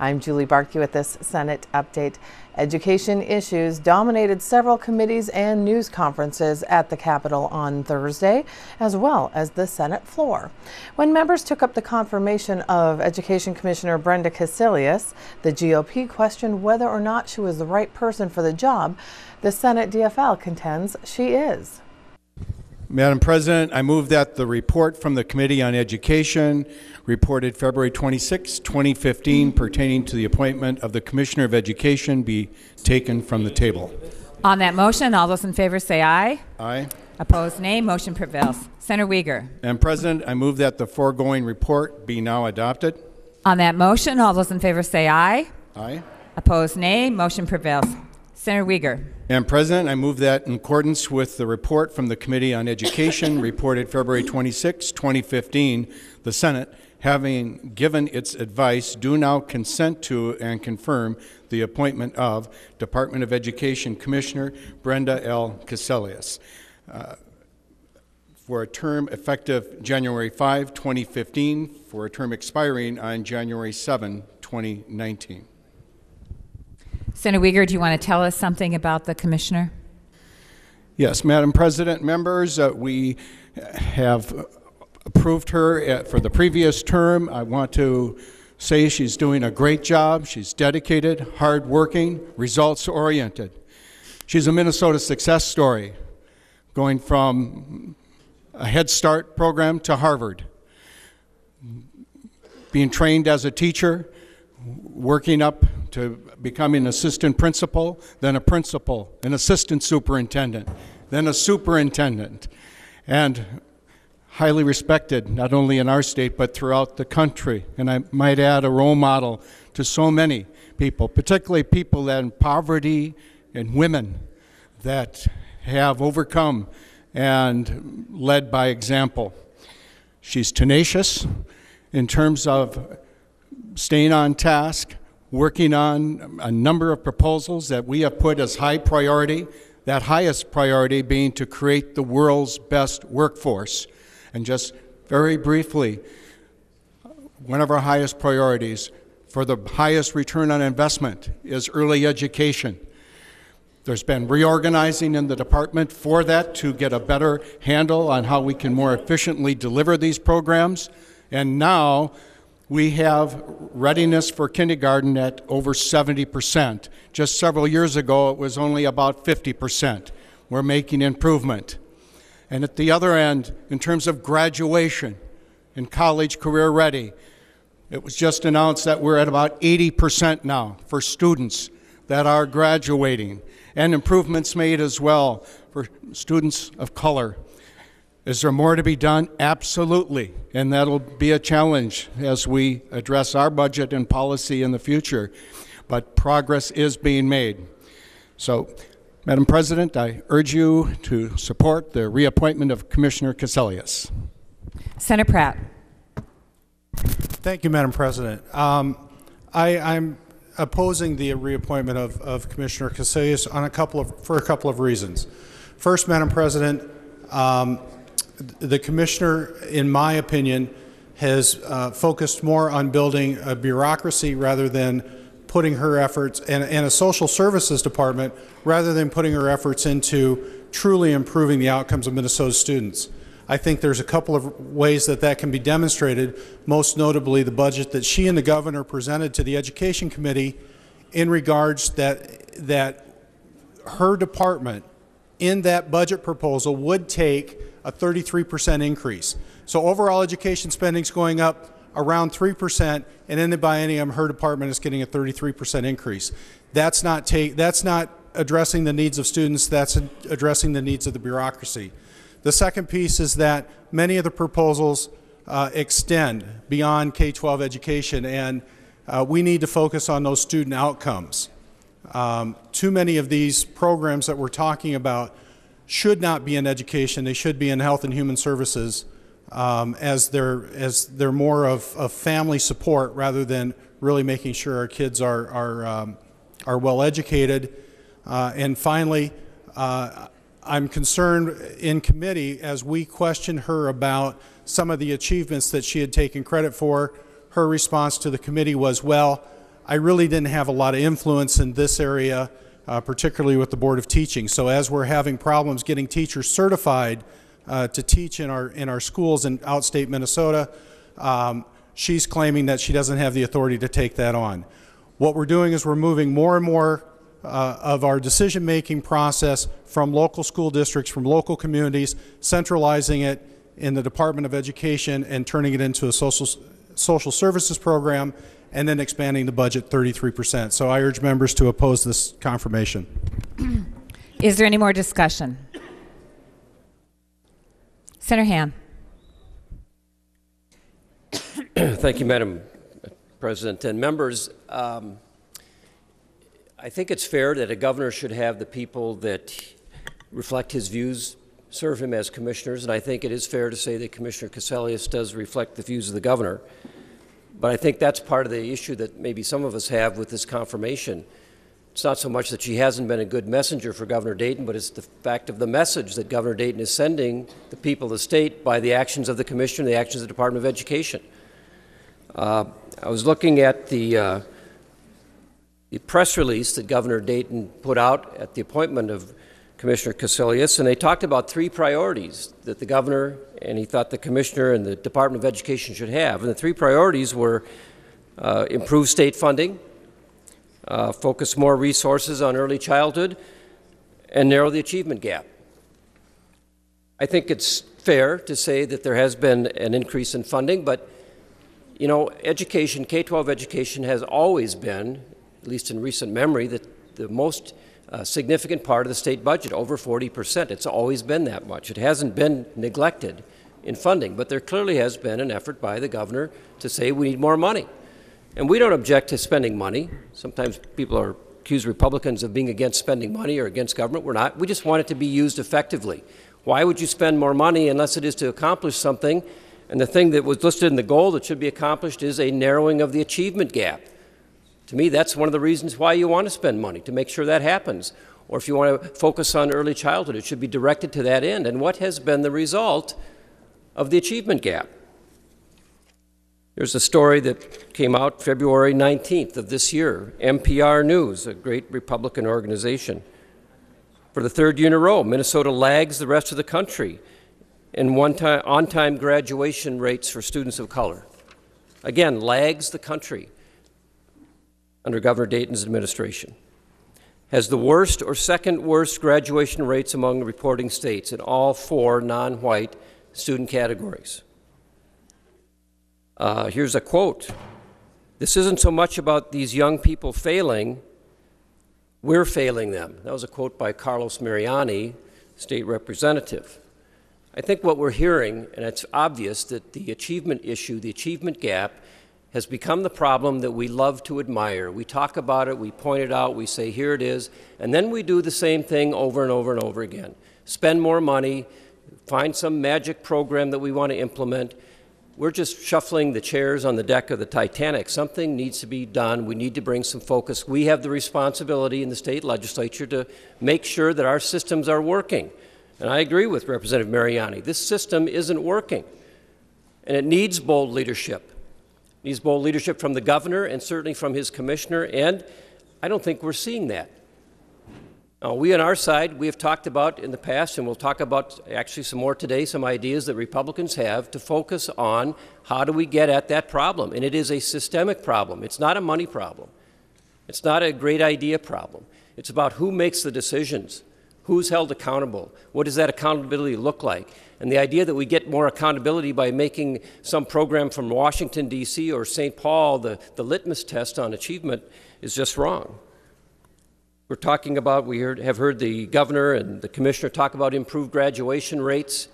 I'm Julie Barkey with this Senate update. Education issues dominated several committees and news conferences at the Capitol on Thursday, as well as the Senate floor. When members took up the confirmation of Education Commissioner Brenda Cassellius, the GOP questioned whether or not she was the right person for the job. The Senate DFL contends she is. Madam President, I move that the report from the Committee on Education, reported February 26, 2015, pertaining to the appointment of the Commissioner of Education, be taken from the table. On that motion, all those in favor say aye. Aye. Opposed, nay. Motion prevails. Senator Uyghur. Madam President, I move that the foregoing report be now adopted. On that motion, all those in favor say aye. Aye. Opposed, nay. Motion prevails. Senator Uyghur. Madam President, I move that in accordance with the report from the Committee on Education, reported February 26, 2015, the Senate, having given its advice, do now consent to and confirm the appointment of Department of Education Commissioner Brenda L. Cassellius for a term effective January 5, 2015, for a term expiring on January 7, 2019. Senator Uyghur, do you want to tell us something about the commissioner? Yes, Madam President, members, we have approved her for the previous term. I want to say she's doing a great job. She's dedicated, hardworking, results-oriented. She's a Minnesota success story, going from a Head Start program to Harvard, being trained as a teacher, working up to becoming an assistant principal, then a principal, an assistant superintendent, then a superintendent, and highly respected not only in our state but throughout the country. And I might add, a role model to so many people, particularly people that in poverty and women that have overcome and led by example. She's tenacious in terms of staying on task, working on a number of proposals that we have put as high priority, that highest priority being to create the world's best workforce. And just very briefly, one of our highest priorities for the highest return on investment is early education. There's been reorganizing in the department for that to get a better handle on how we can more efficiently deliver these programs. And now we have readiness for kindergarten at over 70%. Just several years ago, it was only about 50%. We're making improvement. And at the other end, in terms of graduation and college career ready, it was just announced that we're at about 80% now for students that are graduating, and improvements made as well for students of color. Is there more to be done? Absolutely, and that'll be a challenge as we address our budget and policy in the future, but progress is being made. So, Madam President, I urge you to support the reappointment of Commissioner Cassellius. Senator Pratt. Thank you, Madam President. I'm opposing the reappointment of Commissioner Cassellius for a couple of reasons. First, Madam President, the Commissioner, in my opinion, has focused more on building a bureaucracy rather than putting her efforts, and a social services department, rather than putting her efforts into truly improving the outcomes of Minnesota students. I think there's a couple of ways that can be demonstrated, most notably the budget that she and the governor presented to the Education Committee in regards that her department in that budget proposal would take a 33% increase. So overall education spending is going up around 3%, and in the biennium, her department is getting a 33% increase. That's not addressing the needs of students, that's addressing the needs of the bureaucracy. The second piece is that many of the proposals extend beyond K-12 education, and we need to focus on those student outcomes. Too many of these programs that we're talking about should not be in education, they should be in health and human services, as they're more of family support rather than really making sure our kids are well educated. And finally, I'm concerned in committee as we questioned her about some of the achievements that she had taken credit for. Her response to the committee was, well, I really didn't have a lot of influence in this area, particularly with the Board of Teaching. So as we're having problems getting teachers certified to teach in our schools in outstate Minnesota, she's claiming that she doesn't have the authority to take that on. What we're doing is we're moving more and more of our decision-making process from local school districts, from local communities, centralizing it in the Department of Education and turning it into a social services program, and then expanding the budget 33%. So I urge members to oppose this confirmation. Is there any more discussion? Senator Ham. Thank you, Madam President. And members, I think it's fair that a governor should have the people that reflect his views serve him as commissioners, and I think it is fair to say that Commissioner Cassellius does reflect the views of the governor. But I think that's part of the issue that maybe some of us have with this confirmation. It's not so much that she hasn't been a good messenger for Governor Dayton, but it's the fact of the message that Governor Dayton is sending the people of the state by the actions of the Commissioner and the actions of the Department of Education. I was looking at the press release that Governor Dayton put out at the appointment of Commissioner Cassellius, and they talked about 3 priorities that the governor and he thought the commissioner and the Department of Education should have. And the 3 priorities were improve state funding, focus more resources on early childhood, and narrow the achievement gap. I think it's fair to say that there has been an increase in funding, but you know, education, K-12 education has always been, at least in recent memory, the most significant part of the state budget, over 40%. It's always been that much. It hasn't been neglected in funding, but there clearly has been an effort by the governor to say we need more money. And we don't object to spending money. Sometimes people are accused Republicans of being against spending money or against government. We're not. We just want it to be used effectively. Why would you spend more money unless it is to accomplish something? And the thing that was listed in the goal that should be accomplished is a narrowing of the achievement gap. To me, that's one of the reasons why you want to spend money, to make sure that happens. Or if you want to focus on early childhood, it should be directed to that end. And what has been the result of the achievement gap? There's a story that came out February 19th of this year, NPR News, a great Republican organization. For the 3rd year in a row, Minnesota lags the rest of the country in on-time graduation rates for students of color. Again, lags the country under Governor Dayton's administration. Has the worst or second worst graduation rates among reporting states in all 4 non-white student categories. Here's a quote. "This isn't so much about these young people failing, we're failing them." That was a quote by Carlos Mariani, state representative. I think what we're hearing, and it's obvious that the achievement issue, the achievement gap, has become the problem that we love to admire. We talk about it, we point it out, we say, here it is, and then we do the same thing over and over and over again. Spend more money, find some magic program that we want to implement. We're just shuffling the chairs on the deck of the Titanic. Something needs to be done. We need to bring some focus. We have the responsibility in the state legislature to make sure that our systems are working. And I agree with Representative Mariani. This system isn't working, and it needs bold leadership. It needs bold leadership from the governor and certainly from his commissioner, and I don't think we're seeing that. Now, we on our side, we have talked about in the past, and we'll talk about actually some more today, some ideas that Republicans have to focus on how do we get at that problem. And it is a systemic problem. It's not a money problem. It's not a great idea problem. It's about who makes the decisions, who's held accountable, what does that accountability look like. And the idea that we get more accountability by making some program from Washington, D.C. or St. Paul the litmus test on achievement is just wrong. We're talking about, have heard the governor and the commissioner talk about improved graduation rates,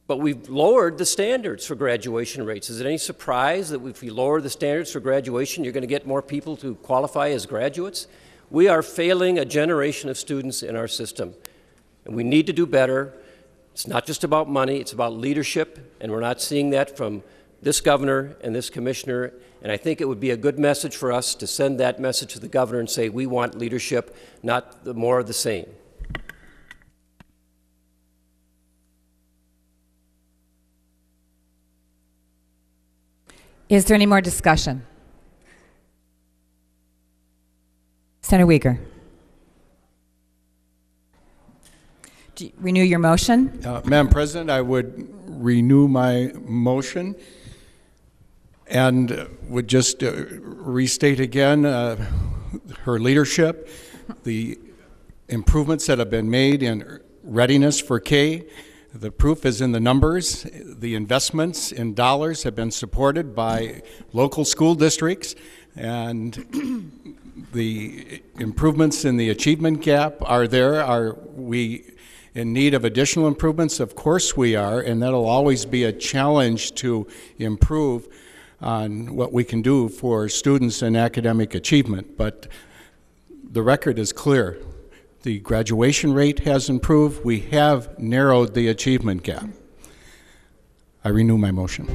but we've lowered the standards for graduation rates. Is it any surprise that if we lower the standards for graduation, you're going to get more people to qualify as graduates? We are failing a generation of students in our system, and we need to do better. It's not just about money, it's about leadership, and we're not seeing that from this governor and this commissioner, and I think it would be a good message for us to send that message to the governor and say we want leadership, not more of the same. Is there any more discussion? Senator Uyghur. Do you renew your motion? Madam President, I would renew my motion and would just restate again her leadership, the improvements that have been made in readiness for K. The proof is in the numbers. The investments in dollars have been supported by local school districts, and the improvements in the achievement gap are there. Are we in need of additional improvements? Of course we are, and that'll always be a challenge to improve on what we can do for students and academic achievement. But the record is clear. The graduation rate has improved. We have narrowed the achievement gap. I renew my motion.